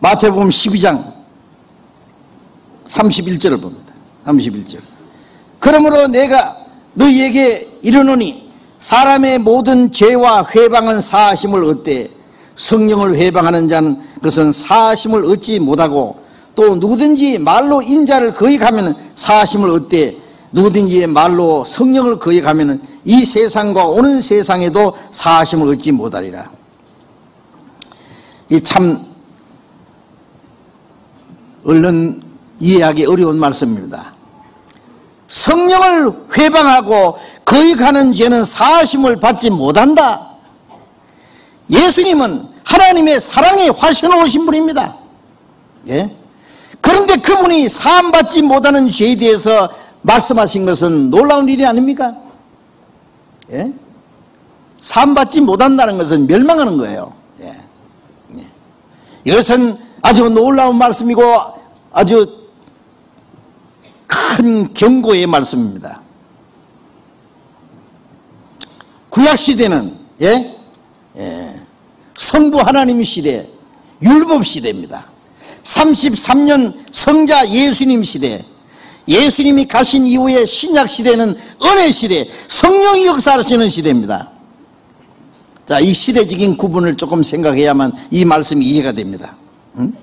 마태복음 12장 31절을 봅니다. 31절. 그러므로 내가 너희에게 이르노니 사람의 모든 죄와 회방은 사하심을 얻되 성령을 회방하는 자는 그것은 사하심을 얻지 못하고 또 누구든지 말로 인자를 거역하면 사하심을 얻되 누구든지 말로 성령을 거역하면 이 세상과 오는 세상에도 사하심을 얻지 못하리라. 이 참 얼른 이해하기 어려운 말씀입니다. 성령을 회방하고 거역하는 죄는 사하심을 받지 못한다. 예수님은 하나님의 사랑에 화신오신 분입니다. 예? 그런데 그분이 사함받지 못하는 죄에 대해서 말씀하신 것은 놀라운 일이 아닙니까? 예? 사함받지 못한다는 것은 멸망하는 거예요. 예. 예. 이것은 아주 놀라운 말씀이고 아주 큰 경고의 말씀입니다. 구약시대는 성부 하나님 시대, 율법 시대입니다. 33년 성자 예수님 시대, 예수님이 가신 이후에 신약 시대는 은혜 시대, 성령이 역사하시는 시대입니다. 자, 이 시대적인 구분을 조금 생각해야만 이 말씀이 이해가 됩니다. 응?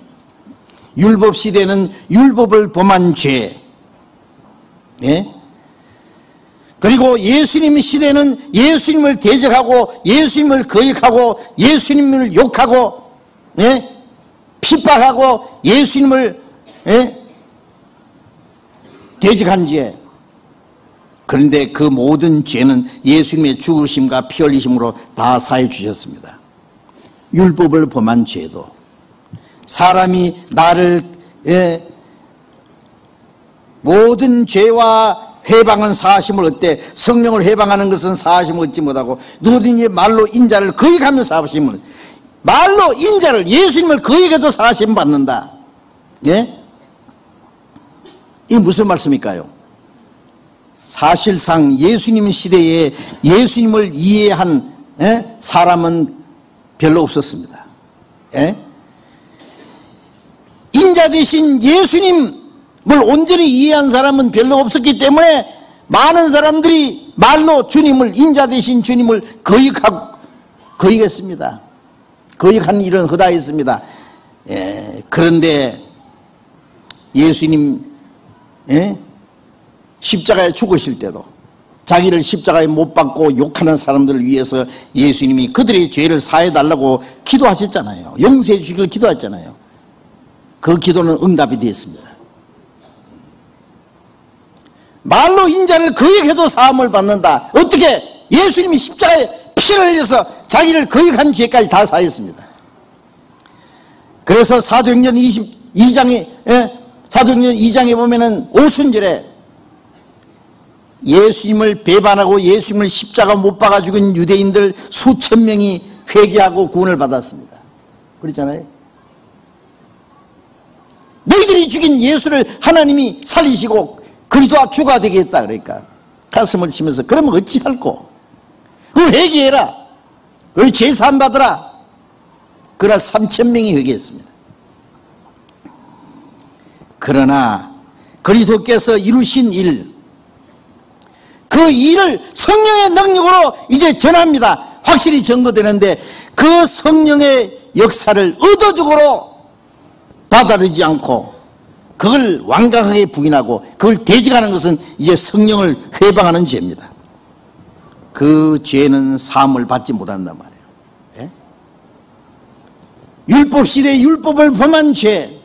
율법 시대는 율법을 범한 죄, 예? 그리고 예수님 시대는 예수님을 대적하고 예수님을 거역하고 예수님을 욕하고, 예? 핍박하고 예수님을, 예? 대적한 죄. 그런데 그 모든 죄는 예수님의 죽으심과 피 흘리심으로 다 사해 주셨습니다. 율법을 범한 죄도 사람이 나를, 예? 모든 죄와 회방은 사하심을 얻되 성령을 회방하는 것은 사하심을 얻지 못하고 누구든지 말로 인자를 거역하면 사하심을, 말로 인자를 예수님을 거역해도 사하심 받는다. 예? 이게 무슨 말씀일까요? 사실상 예수님 시대에 예수님을 이해한, 예? 사람은 별로 없었습니다. 예? 인자 대신 예수님을 온전히 이해한 사람은 별로 없었기 때문에 많은 사람들이 말로 주님을, 인자 대신 주님을 거역했습니다. 거역한 일은 허다했습니다. 예, 그런데 예수님, 예? 십자가에 죽으실 때도 자기를 십자가에 못 박고 욕하는 사람들을 위해서 예수님이 그들의 죄를 사해달라고 기도하셨잖아요. 용서해 주기를 기도했잖아요. 그 기도는 응답이 되었습니다. 말로 인자를 거역해도 사함을 받는다. 어떻게? 예수님이 십자가에 피를 흘려서 자기를 거역한 죄까지 다 사했습니다. 그래서 사도행전 22장에, 사도행전 2장에 보면은 오순절에 예수님을 배반하고 예수님을 십자가 못 박아 죽은 유대인들 수천 명이 회개하고 구원을 받았습니다. 그렇잖아요. 너희들이 죽인 예수를 하나님이 살리시고 그리스도와 주가 되겠다. 그러니까 가슴을 치면서 그러면 어찌할꼬? 그걸 회개해라. 그걸 제사함 받으라. 그날 3,000명이 회개했습니다. 그러나 그리스도께서 이루신 일, 그 일을 성령의 능력으로 이제 전합니다. 확실히 증거되는데 그 성령의 역사를 의도적으로 받아들이지 않고 그걸 완강하게 부인하고 그걸 대적하는 것은 이제 성령을 회방하는 죄입니다. 그 죄는 사함을 받지 못한단 말이에요. 예? 율법 시대에 율법을 범한 죄,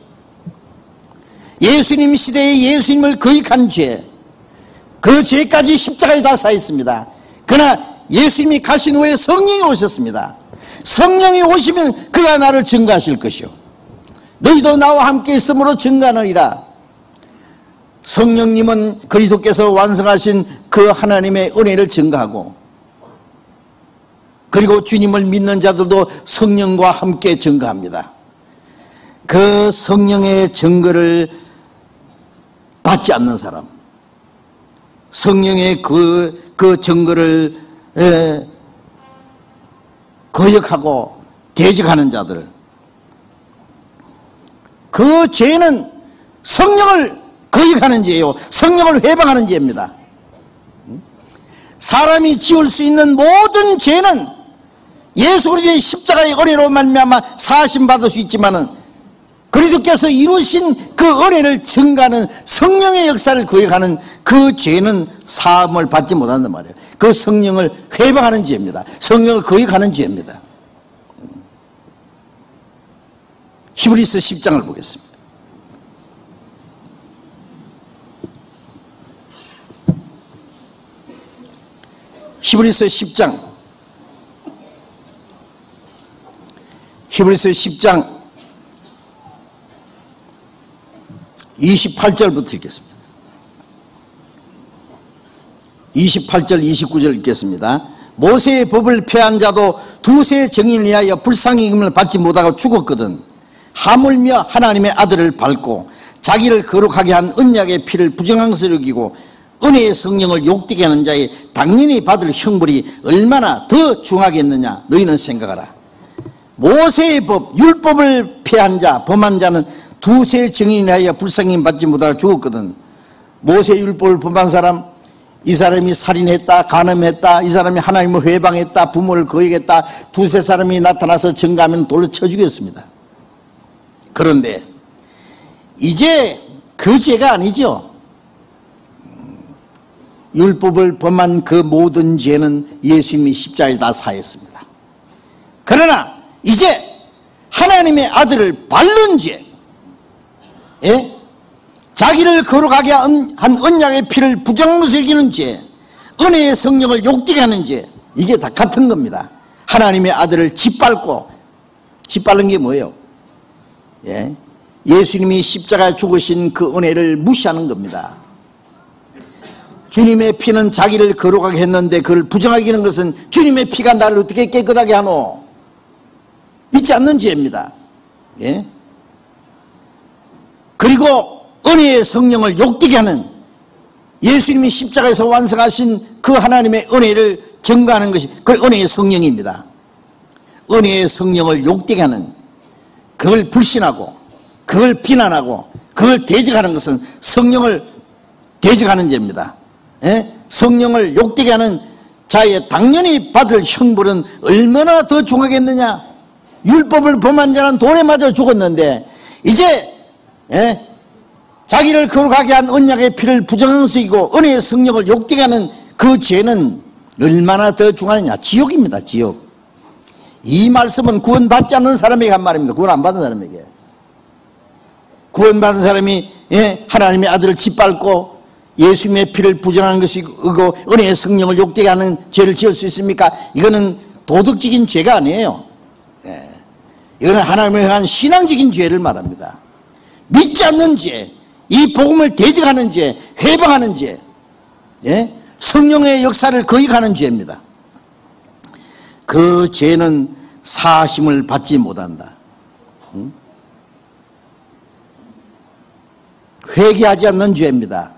예수님 시대에 예수님을 거역한 죄, 그 죄까지 십자가에 다 쌓였습니다. 그러나 예수님이 가신 후에 성령이 오셨습니다. 성령이 오시면 그가 나를 증거하실 것이요 너희도 나와 함께 있음으로 증거하느니라. 성령님은 그리스도께서 완성하신 그 하나님의 은혜를 증거하고 그리고 주님을 믿는 자들도 성령과 함께 증거합니다. 그 성령의 증거를 받지 않는 사람, 성령의 그 증거를 거역하고 대적하는 자들, 그 죄는 성령을 거역하는 죄예요. 성령을 회방하는 죄입니다. 사람이 지을 수 있는 모든 죄는 예수 그리스도의 십자가의 은혜로 말미암아 사하심 받을 수 있지만은 그리스도께서 이루신 그 은혜를 증가하는 성령의 역사를 거역하는 그 죄는 사함을 받지 못한단 말이에요. 그 성령을 회방하는 죄입니다. 성령을 거역하는 죄입니다. 히브리서 10장을 보겠습니다. 히브리서 10장 28절부터 읽겠습니다. 28절 29절 읽겠습니다. 모세의 법을 폐한 자도 두세 정인을 위하여 불쌍히 여김을 받지 못하고 죽었거든 하물며 하나님의 아들을 밟고 자기를 거룩하게 한 언약의 피를 부정함스럽게 여기고 은혜의 성령을 욕되게 하는 자의 당연히 받을 형벌이 얼마나 더 중하겠느냐 너희는 생각하라. 모세의 법 율법을 폐한 자 범한 자는 두세 정인에 하여 불쌍히 받지 못하고 죽었거든. 모세 율법을 범한 사람, 이 사람이 살인했다, 간음했다, 이 사람이 하나님을 회방했다, 부모를 거역했다, 두세 사람이 나타나서 증거하면 돌로 쳐 죽였습니다. 그런데 이제 그 죄가 아니죠. 율법을 범한 그 모든 죄는 예수님이 십자가에 다 사했습니다. 그러나 이제 하나님의 아들을 밟는 죄, 자기를 거룩하게 한 언약의 피를 부정하면서 여기는 죄, 은혜의 성령을 욕되게 하는 죄, 이게 다 같은 겁니다. 하나님의 아들을 짓밟는 게 뭐예요? 예수님이 십자가에 죽으신 그 은혜를 무시하는 겁니다. 주님의 피는 자기를 거룩하게 했는데 그걸 부정하게 하는 것은 주님의 피가 나를 어떻게 깨끗하게 하노? 믿지 않는 죄입니다. 그리고 은혜의 성령을 욕되게 하는 예수님이 십자가에서 완성하신 그 하나님의 은혜를 증거하는 것이 그 은혜의 성령입니다. 은혜의 성령을 욕되게 하는, 그걸 불신하고 그걸 비난하고 그걸 대적하는 것은 성령을 대적하는 죄입니다. 성령을 욕되게 하는 자의 당연히 받을 형벌은 얼마나 더 중하겠느냐. 율법을 범한 자는 돌에 맞아 죽었는데 이제 자기를 거룩하게 한 언약의 피를 부정하면서 이고 은혜의 성령을 욕되게 하는 그 죄는 얼마나 더 중하느냐. 지옥입니다. 지옥. 이 말씀은 구원받지 않는 사람에게 한 말입니다. 구원 안 받은 사람에게. 구원받은 사람이 하나님의 아들을 짓밟고 예수님의 피를 부정하는 것이고 은혜의 성령을 욕되게 하는 죄를 지을 수 있습니까? 이거는 도덕적인 죄가 아니에요. 이거는 하나님을 향한 신앙적인 죄를 말합니다. 믿지 않는 죄, 이 복음을 대적하는 죄, 회방하는 죄, 성령의 역사를 거역하는 죄입니다. 그 죄는 사하심을 받지 못한다. 회개하지 않는 죄입니다.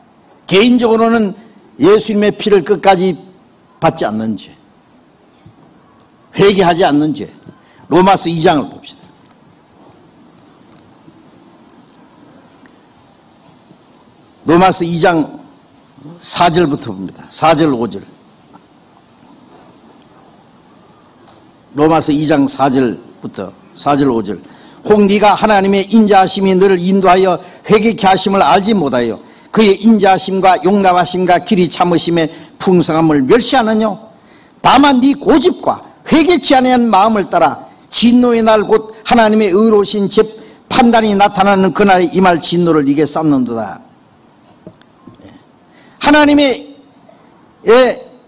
개인적으로는 예수님의 피를 끝까지 받지 않는 죄, 회개하지 않는 죄. 로마서 2장을 봅시다. 로마서 2장 4절부터 봅니다. 4절 5절. 로마서 2장 4절부터 4절 5절. 혹 네가 하나님의 인자하심이 너를 인도하여 회개케 하심을 알지 못하여 그의 인자하심과 용납하심과 길이 참으심의 풍성함을 멸시하느뇨. 다만 네 고집과 회개치 아니한 마음을 따라 진노의 날 곧 하나님의 의로우신 판단이 나타나는 그날에 임할 진노를 네게 쌓는도다. 하나님의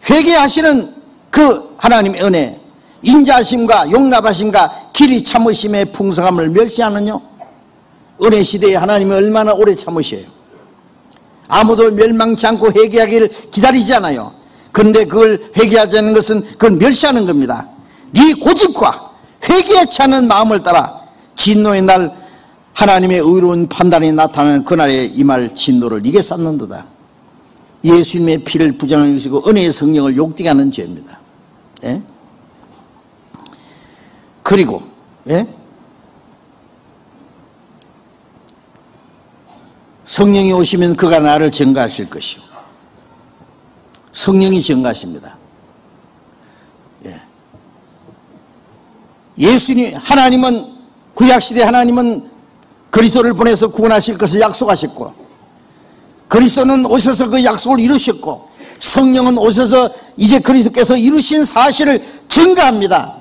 회개하시는 그 하나님의 은혜, 인자하심과 용납하심과 길이 참으심의 풍성함을 멸시하느뇨. 은혜 시대에 하나님이 얼마나 오래 참으셔요. 아무도 멸망치 않고 회개하기를 기다리지 않아요. 그런데 그걸 회개하지 않는 것은 그걸 멸시하는 겁니다. 네 고집과 회개치 않은 마음을 따라 진노의 날 하나님의 의로운 판단이 나타나는 그날에 임할 진노를 네게 쌓는도다. 예수님의 피를 부정하는 것이고 은혜의 성령을 욕되게 하는 죄입니다. 그리고 성령이 오시면 그가 나를 증거하실 것이요. 성령이 증거하십니다. 예수님, 하나님은, 구약시대 하나님은 그리스도를 보내서 구원하실 것을 약속하셨고, 그리스도는 오셔서 그 약속을 이루셨고, 성령은 오셔서 이제 그리스도께서 이루신 사실을 증거합니다.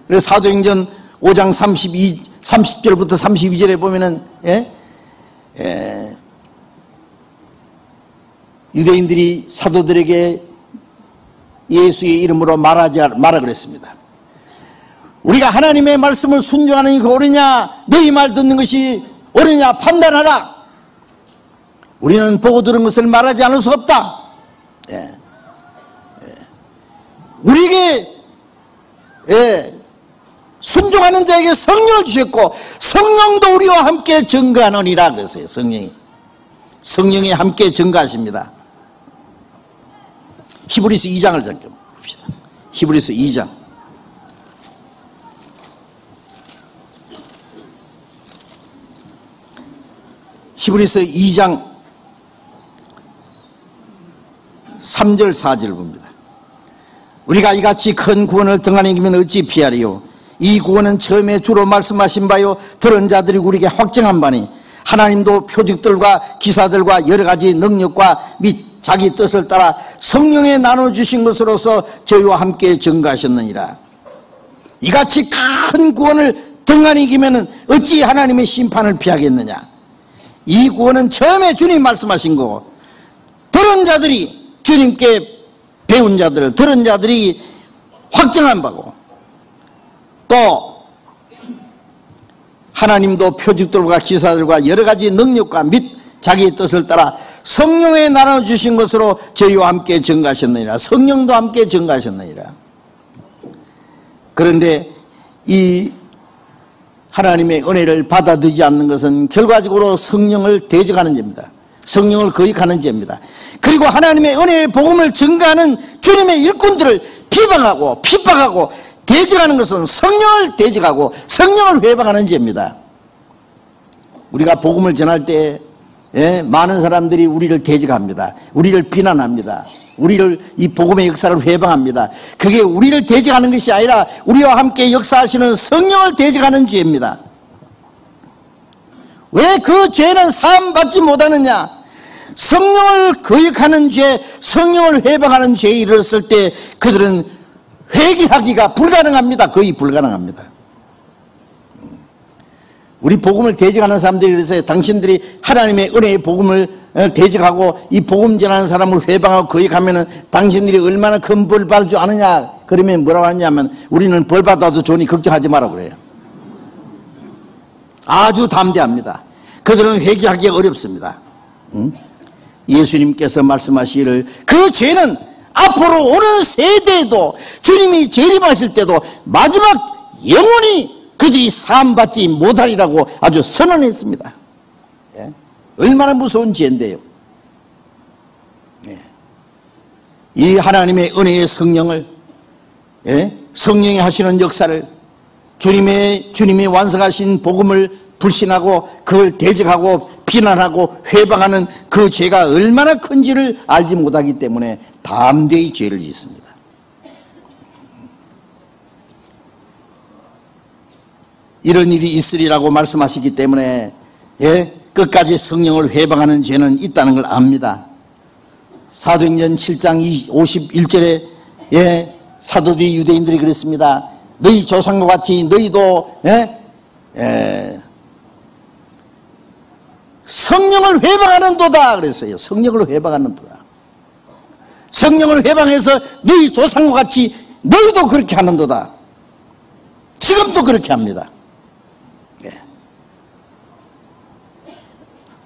그래서 사도행전 5장 30절부터 32절에 보면은, 유대인들이 사도들에게 예수의 이름으로 말하라 그랬습니다. 우리가 하나님의 말씀을 순종하는 게 옳으냐, 너희 말 듣는 것이 옳으냐 판단하라. 우리는 보고 들은 것을 말하지 않을 수 없다. 우리에게 순종하는 자에게 성령을 주셨고, 성령도 우리와 함께 증거하느니라 그랬어요. 성령이 함께 증거하십니다. 히브리서 2장을 잠깐 봅시다. 히브리서 2장. 히브리서 2장 3절 4절 봅니다. 우리가 이같이 큰 구원을 등한히 이기면 어찌 피하리요. 이 구원은 처음에 주로 말씀하신 바요 들은 자들이 우리에게 확증한 바니 하나님도 표적들과 기사들과 여러 가지 능력과 및 자기 뜻을 따라 성령에 나눠주신 것으로서 저희와 함께 증거하셨느니라. 이같이 큰 구원을 등한히 이기면 어찌 하나님의 심판을 피하겠느냐. 이 구원은 처음에 주님 말씀하신 거고, 들은 자들이, 주님께 배운 자들, 들은 자들이 확정한 바고, 또 하나님도 표적들과 기사들과 여러 가지 능력과 및 자기의 뜻을 따라 성령에 나눠주신 것으로 저희와 함께 증거하셨느니라. 성령도 함께 증거하셨느니라. 그런데 이 하나님의 은혜를 받아들이지 않는 것은 결과적으로 성령을 대적하는 죄입니다. 성령을 거역하는 죄입니다. 그리고 하나님의 은혜의 복음을 증거하는 주님의 일꾼들을 비방하고 핍박하고 대적하는 것은 성령을 대적하고 성령을 회방하는 죄입니다. 우리가 복음을 전할 때 많은 사람들이 우리를 대적합니다. 우리를 비난합니다. 우리를 이 복음의 역사를 회방합니다. 그게 우리를 대적하는 것이 아니라 우리와 함께 역사하시는 성령을 대적하는 죄입니다. 왜 그 죄는 사함받지 못하느냐? 성령을 거역하는 죄, 성령을 회방하는 죄에 이르렀을 때 그들은 회개하기가 불가능합니다. 거의 불가능합니다. 우리 복음을 대적하는 사람들이 그래서 당신들이 하나님의 은혜의 복음을 대적하고 이 복음 전하는 사람을 회방하고 거역하면은 당신들이 얼마나 큰 벌 받을 줄 아느냐. 그러면 뭐라고 하냐면 우리는 벌 받아도 좋으니 걱정하지 마라 그래요. 아주 담대합니다. 그들은 회개하기가 어렵습니다. 예수님께서 말씀하시기를 그 죄는 앞으로 오는 세대에도 주님이 재림하실 때도 마지막 영원히 그들이 사함받지 못하리라고 아주 선언했습니다. 얼마나 무서운 죄인데요. 이 하나님의 은혜의 성령을, 성령이 하시는 역사를 주님이 완성하신 복음을 불신하고 그걸 대적하고 비난하고 회방하는 그 죄가 얼마나 큰지를 알지 못하기 때문에 담대히 죄를 짓습니다. 이런 일이 있으리라고 말씀하시기 때문에 끝까지 성령을 회방하는 죄는 있다는 걸 압니다. 사도행전 7장 51절에 사도들이 유대인들이 그랬습니다. 너희 조상과 같이 너희도 성령을 회방하는도다 그랬어요. 성령을 회방하는도다. 성령을 회방해서 너희 조상과 같이 너희도 그렇게 하는도다. 지금도 그렇게 합니다.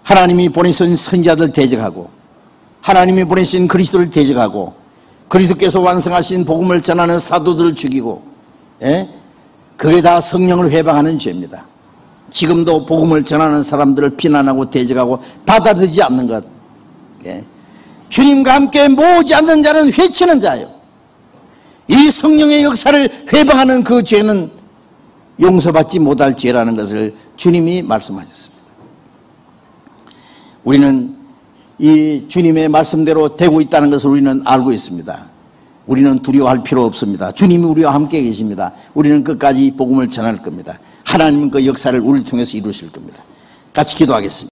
하나님이 보내신 선지자들 대적하고 하나님이 보내신 그리스도를 대적하고 그리스도께서 완성하신 복음을 전하는 사도들을 죽이고 그게 다 성령을 회방하는 죄입니다. 지금도 복음을 전하는 사람들을 비난하고 대적하고 받아들이지 않는 것. 주님과 함께 모으지 않는 자는 회치는 자예요. 이 성령의 역사를 회방하는 그 죄는 용서받지 못할 죄라는 것을 주님이 말씀하셨습니다. 우리는 이 주님의 말씀대로 되고 있다는 것을 우리는 알고 있습니다. 우리는 두려워할 필요 없습니다. 주님이 우리와 함께 계십니다. 우리는 끝까지 복음을 전할 겁니다. 하나님은 그 역사를 우리를 통해서 이루실 겁니다. 같이 기도하겠습니다.